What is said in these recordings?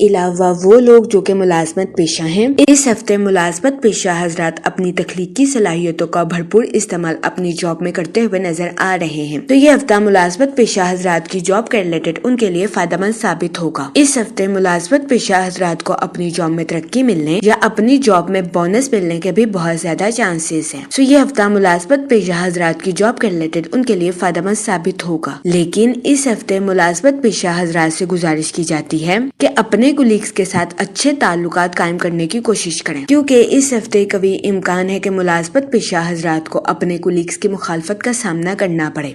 علاوہ وہ لوگ جو کہ ملازمت پیشہ ہیں، اس ہفتے ملازمت پیشہ حضرات اپنی تخلیقی صلاحیتوں کا بھرپور استعمال اپنی جاب میں کرتے ہوئے نظر آ رہے ہیں، تو یہ ہفتہ ملازمت پیشہ حضرات کی جاب کے ریلیٹڈ ان کے لیے فائدہ مند ثابت ہوگا۔ اس ہفتے ملازمت پیشہ حضرات کو اپنی جاب میں ترقی ملنے یا اپنی جاب میں بونس ملنے کے بھی بہت زیادہ چانسز ہیں، تو یہ ہفتہ ملازمت پیشہ حضرات کی جاب کے ریلیٹڈ ان کے لیے فائدہ مند ثابت ہوگا۔ لیکن اس ہفتے ملازمت پیشہ حضرات سے گزارش کی جاتی ہے کہ اپنے کولیگز کے ساتھ اچھے تعلقات قائم کرنے کی کوشش کریں، کیونکہ اس ہفتے کبھی امکان ہے کہ ملازمت پیشہ حضرات کو اپنے کولیگز کی مخالفت کا سامنا کرنا پڑے۔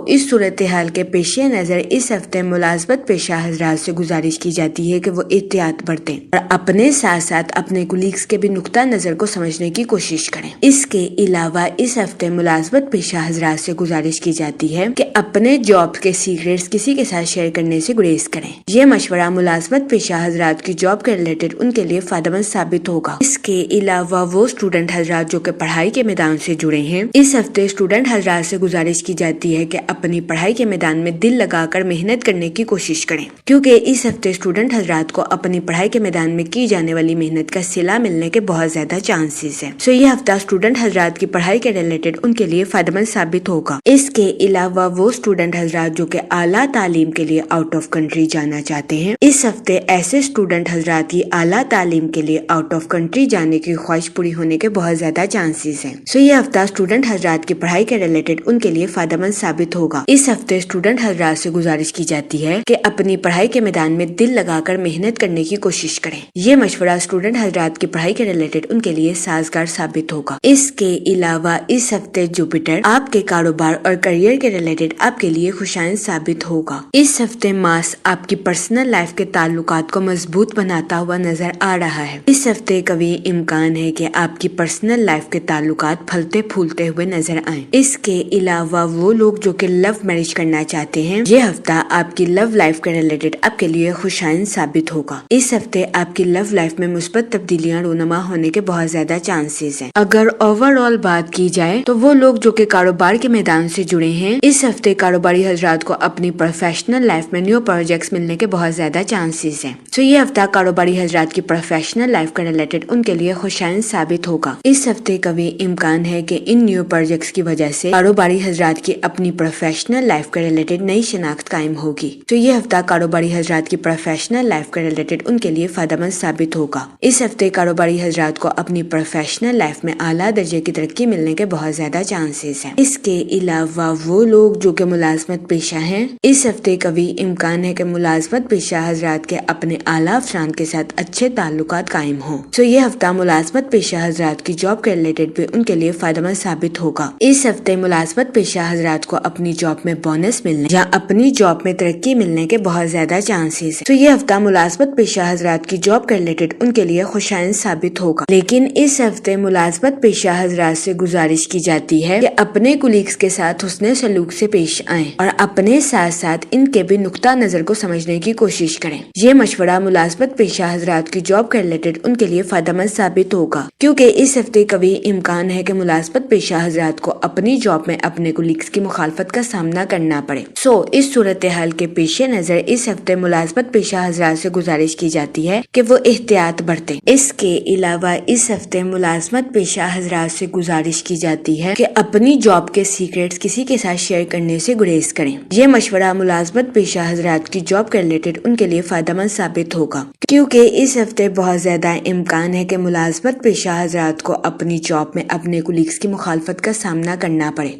اس صورتحال کے پیش نظر اس ہفتے ملازمت پیشہ حضرات سے گزارش کی جاتی ہے کہ وہ احتیاط برتیں اور اپنے ساتھ ساتھ اپنے کولیگز کے بھی نقطہ نظر کو سمجھنے کی کوشش کریں۔ اس کے علاوہ اس ہفتے ملازمت پیشہ حضرات سے گزارش کی جاتی ہے کہ اپنے جاب کے سیکریٹس کسی کے ساتھ شیئر کرنے سے گریز کریں۔ یہ مشورہ ملازمت پیشہ حضرات کی جاب کے ریلیٹڈ ان کے لیے فائدہ مند ثابت ہوگا۔ اس کے علاوہ وہ اسٹوڈنٹ حضرات جو کہ پڑھائی کے میدان سے جڑے ہیں، اس ہفتے اسٹوڈنٹ حضرات سے گزارش کی جاتی ہے کہ اپنی پڑھائی کے میدان میں دل لگا کر محنت کرنے کی کوشش کریں، کیونکہ اس ہفتے اسٹوڈنٹ حضرات کو اپنی پڑھائی کے میدان میں کی جانے والی محنت کا صلہ ملنے کے بہت زیادہ چانسز ہیں، یہ ہفتہ اسٹوڈنٹ حضرات کی پڑھائی کے ریلیٹڈ ان کے لیے فائدہ مند ثابت ہوگا۔ اس کے علاوہ وہ اسٹوڈنٹ حضرات جو کہ اعلیٰ تعلیم کے لیے آؤٹ آف کنٹری جانا چاہتے ہیں، اس ہفتے ایسے اسٹوڈنٹ حضرات کی اعلیٰ تعلیم کے لیے آؤٹ آف کنٹری جانے کی خواہش پوری ہونے کے بہت زیادہ چانسز ہیں، یہ ہفتہ اسٹوڈنٹ حضرات کی پڑھائی کے ریلیٹڈ ان کے لیے فائدہ مند ثابت ہوگا۔ اس ہفتے اسٹوڈنٹ حضرات سے گزارش کی جاتی ہے کہ اپنی پڑھائی کے میدان میں دل لگا کر محنت کرنے کی کوشش کریں۔ یہ مشورہ اسٹوڈنٹ حضرات کی پڑھائی کے ریلیٹڈ ان کے لیے سازگار ثابت ہوگا۔ اس کے علاوہ اس ہفتے جوپیٹر آپ کے کاروبار اور کریئر کے ریلیٹڈ آپ کے لیے خوشائند ثابت ہوگا۔ اس ہفتے مارس آپ کی پرسنل لائف کے تعلقات کو مضبوط بناتا ہوا نظر آ رہا ہے۔ اس ہفتے کبھی امکان ہے کہ آپ کی پرسنل لائف کے تعلقات پھلتے پھولتے ہوئے نظر آئیں۔ اس کے علاوہ وہ لوگ جو کہ لو میرج کرنا چاہتے ہیں، یہ ہفتہ آپ کی لو لائف کے ریلیٹڈ آپ کے لیے خوشائند ثابت ہوگا۔ اس ہفتے آپ کی لو لائف میں مثبت تبدیلیاں رونما ہونے کے بہت زیادہ چانسز ہیں۔ اگر اوور آل بات کی جائے تو وہ لوگ جو کہ کاروبار کے میدان سے جڑے ہیں، اس ہفتے کاروباری حضرات کو اپنی پروفیشنل لائف میں نیو پروجیکٹس ملنے کے بہت زیادہ چانسز ہیں، یہ ہفتہ کاروباری حضرات کی پروفیشنل لائف کے ریلیٹڈ ان کے لیے خوشائند ثابت ہوگا۔ اس ہفتے کبھی امکان ہے کہ ان نیو پروجیکٹس کی وجہ سے کاروباری حضرات کی اپنی پروفیشنل لائف کے ریلیٹڈ نئی شناخت قائم ہوگی، یہ ہفتہ کاروباری حضرات کی پروفیشنل لائف کے ریلیٹڈ ان کے لیے فائدہ مند ثابت ہوگا۔ اس ہفتے کاروباری حضرات کو اپنی پروفیشنل لائف میں اعلیٰ درجے کی ترقی ملنے کے بہت زیادہ چانسز ہیں۔ اس کے علاوہ وہ لوگ جو کہ ملازمت پیشہ ہیں، اس ہفتے کبھی امکان ہے کہ ملازمت پیشہ حضرات کے اپنے اعلیٰ افسران کے ساتھ اچھے تعلقات قائم ہوں، یہ ہفتہ ملازمت پیشہ حضرات کی جاب کے ریلیٹڈ بھی ان کے لیے فائدہ مند ثابت ہوگا۔ اس ہفتے ملازمت پیشہ حضرات کو اپنی جاب میں بونس ملنے یا اپنی جاب میں ترقی ملنے کے بہت زیادہ چانسز ہیں، یہ ہفتہ ملازمت پیشہ حضرات کی جاب کے ریلیٹڈ ان کے لیے خوشائند ثابت ہوگا۔ لیکن اس ہفتے ملازمت پیشہ حضرات سے گزارش کی جاتی ہے کہ اپنے کولیگز کے ساتھ حسن سلوک سے پیش آئیں اور اپنے ساتھ ساتھ ان کے بھی نقطہ نظر کو سمجھنے کی کوشش کریں۔ یہ مشورہ ملازمت پیشہ حضرات کی جاب کے ریلیٹڈ ان کے لیے فائدہ مند ثابت ہوگا، کیونکہ اس ہفتے کبھی امکان ہے کہ ملازمت پیشہ حضرات کو اپنی جاب میں اپنے کولیگز کی مخالفت کا سامنا کرنا پڑے۔ اس صورتحال کے پیش نظر اس ہفتے ملازمت پیشہ حضرات سے گزارش کی جاتی ہے کہ وہ احتیاط برتیں۔ اس کے علاوہ اس ہفتے ملازمت پیشہ حضرات سے گزارش کی جاتی ہے کہ اپنی جاب کے سیکریٹس کسی کے ساتھ شیئر کرنے سے گریز کریں۔ یہ مشورہ ملازمت پیشہ حضرات کی جاب کے ریلیٹڈ ان کے لیے فائدہ مند ثابت ہوگا، کیونکہ اس ہفتے بہت زیادہ امکان ہے کہ ملازمت پیشہ حضرات کو اپنی جاب میں اپنے کولیگز کی مخالفت کا سامنا کرنا پڑے۔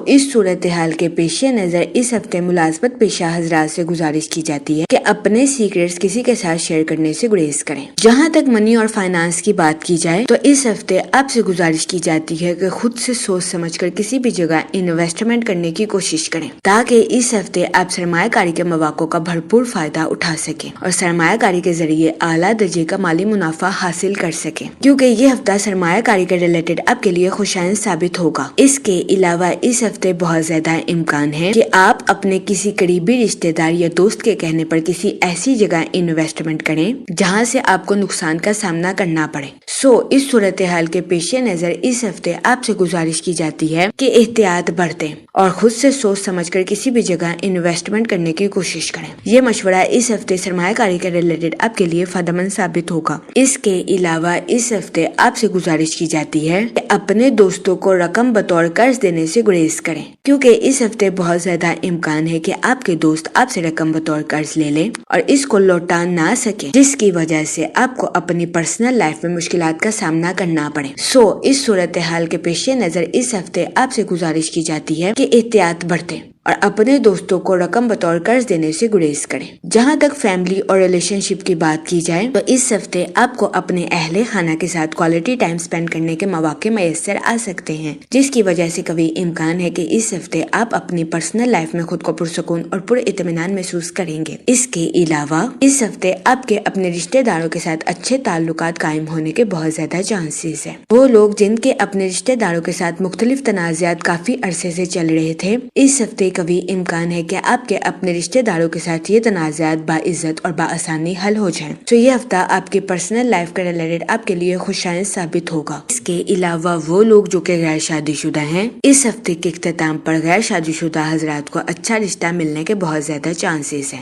اس صورتحال کے پیش نظر اس ہفتے ملازمت پیشہ حضرات سے گزارش کی جاتی ہے کہ اپنے سیکریٹس کسی کے ساتھ شیئر کرنے سے گریز کریں۔ جہاں تک منی اور فائنانس کی بات کی جائے تو اس ہفتے آپ سے گزارش کی جاتی ہے کہ خود سے سوچ سمجھ کر کسی بھی جگہ انویسٹمنٹ کرنے کی کوشش کریں، تاکہ اس ہفتے آپ سرمایہ کاری کے مواقع کا بھرپور فائدہ اٹھا سکیں اور سرمایہ کاری کے ذریعے اعلیٰ درجے کا مالی منافع حاصل کر سکیں، کیونکہ یہ ہفتہ سرمایہ کاری کے ریلیٹڈ آپ کے لیے خوشائند ثابت ہوگا۔ اس کے علاوہ اس ہفتے بہت زیادہ امکان ہے کہ آپ اپنے کسی قریبی رشتہ دار یا دوست کے کہنے پر کسی ایسی جگہ انویسٹمنٹ کریں جہاں سے آپ کو نقصان کا سامنا کرنا پڑے۔ اس صورتحال کے پیش نظر اس ہفتے آپ سے گزارش کی جاتی ہے کہ احتیاط برتیں اور خود سے سوچ سمجھ کر کسی بھی جگہ انویسٹمنٹ کرنے کی کوشش کوشش کریں۔ یہ مشورہ اس ہفتے سرمایہ کاری کے ریلیٹڈ آپ کے لیے فائدہ مند ثابت ہوگا۔ اس کے علاوہ اس ہفتے آپ سے گزارش کی جاتی ہے کہ اپنے دوستوں کو رقم بطور قرض دینے سے گریز کریں، کیونکہ اس ہفتے بہت زیادہ امکان ہے کہ آپ کے دوست آپ سے رقم بطور قرض لے لیں اور اس کو لوٹا نہ سکیں، جس کی وجہ سے آپ کو اپنی پرسنل لائف میں مشکلات کا سامنا کرنا پڑے۔ اس صورتحال کے پیش نظر اس ہفتے آپ سے گزارش کی جاتی ہے کہ احتیاط برتیں اور اپنے دوستوں کو رقم بطور قرض دینے سے گریز کریں۔ جہاں تک فیملی اور ریلیشن شپ کی بات کی جائے تو اس ہفتے آپ کو اپنے اہل خانہ کے ساتھ کوالٹی ٹائم سپینڈ کرنے کے مواقع میسر آ سکتے ہیں، جس کی وجہ سے کبھی امکان ہے کہ اس ہفتے آپ اپنی پرسنل لائف میں خود کو پرسکون اور پر اطمینان محسوس کریں گے۔ اس کے علاوہ اس ہفتے آپ کے اپنے رشتہ داروں کے ساتھ اچھے تعلقات قائم ہونے کے بہت زیادہ چانسز ہیں۔ وہ لوگ جن کے اپنے رشتہ داروں کے ساتھ مختلف تنازعات کافی عرصے سے چل رہے تھے، اس ہفتے کبھی امکان ہے کہ آپ کے اپنے رشتہ داروں کے ساتھ یہ تنازعات باعزت اور بآسانی حل ہو جائیں۔ یہ ہفتہ آپ کی پرسنل لائف کے ریلیٹڈ آپ کے لیے خوشائن ثابت ہوگا۔ اس کے علاوہ وہ لوگ جو کہ غیر شادی شدہ ہیں، اس ہفتے کے اختتام پر غیر شادی شدہ حضرات کو اچھا رشتہ ملنے کے بہت زیادہ چانسز ہیں۔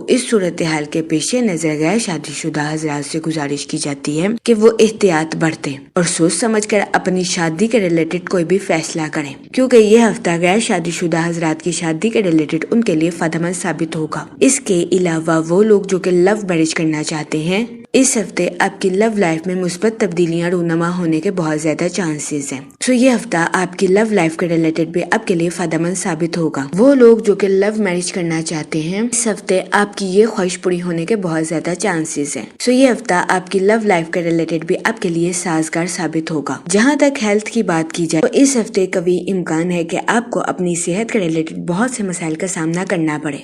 اس صورتحال کے پیش نظر غیر شادی شدہ حضرات سے گزارش کی جاتی ہے کہ وہ احتیاط برتیں اور سوچ سمجھ کر اپنی شادی کے ریلیٹڈ کوئی بھی فیصلہ کریں، کیونکہ یہ ہفتہ غیر شادی شدہ حضرات کی شادی کے ریلیٹڈ ان کے لیے فائدہ مند ثابت ہوگا۔ اس کے علاوہ وہ لوگ جو کہ لو میرج کرنا چاہتے ہیں، اس ہفتے آپ کی لو لائف میں مثبت تبدیلیاں رونما ہونے کے بہت زیادہ چانسز ہیں۔ یہ ہفتہ آپ کی لو لائف کے ریلیٹڈ بھی آپ کے لیے فائدہ مند ثابت ہوگا۔ وہ لوگ جو کہ لو میرج کرنا چاہتے ہیں، اس ہفتے آپ کی یہ خواہش پوری ہونے کے بہت زیادہ چانسز ہیں۔ یہ ہفتہ آپ کی لو لائف کے ریلیٹڈ بھی آپ کے لیے سازگار ثابت ہوگا۔ جہاں تک ہیلتھ کی بات کی جائے تو اس ہفتے کبھی امکان ہے کہ آپ کو اپنی صحت کے ریلیٹڈ بہت سے مسائل کا سامنا کرنا پڑے۔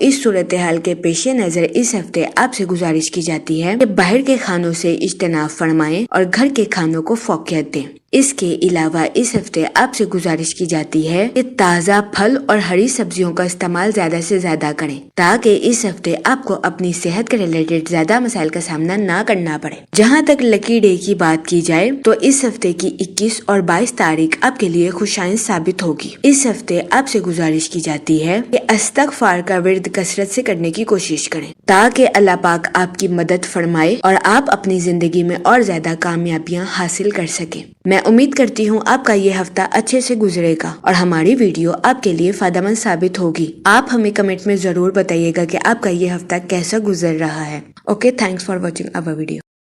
اس صورتحال کے پیش نظر اس ہفتے آپ سے گزارش کی جاتی ہے کہ باہر کے کھانوں سے اجتناب فرمائیں اور گھر کے کھانوں کو فوقیت دیں۔ اس کے علاوہ اس ہفتے آپ سے گزارش کی جاتی ہے کہ تازہ پھل اور ہری سبزیوں کا استعمال زیادہ سے زیادہ کریں، تاکہ اس ہفتے آپ کو اپنی صحت کے ریلیٹڈ زیادہ مسائل کا سامنا نہ کرنا پڑے۔ جہاں تک لکی ڈے کی بات کی جائے تو اس ہفتے کی 21 اور 22 تاریخ آپ کے لیے خوشائن ثابت ہوگی۔ اس ہفتے آپ سے گزارش کی جاتی ہے کہ استغفار کا ورد کثرت سے کرنے کی کوشش کریں، تاکہ اللہ پاک آپ کی مدد فرمائے اور آپ اپنی زندگی میں اور زیادہ کامیابیاں حاصل کر سکیں۔ میں امید کرتی ہوں آپ کا یہ ہفتہ اچھے سے گزرے گا اور ہماری ویڈیو آپ کے لیے فائدہ مند ثابت ہوگی۔ آپ ہمیں کمنٹ میں ضرور بتائیے گا کہ آپ کا یہ ہفتہ کیسا گزر رہا ہے۔ Okay, thanks for watching our video.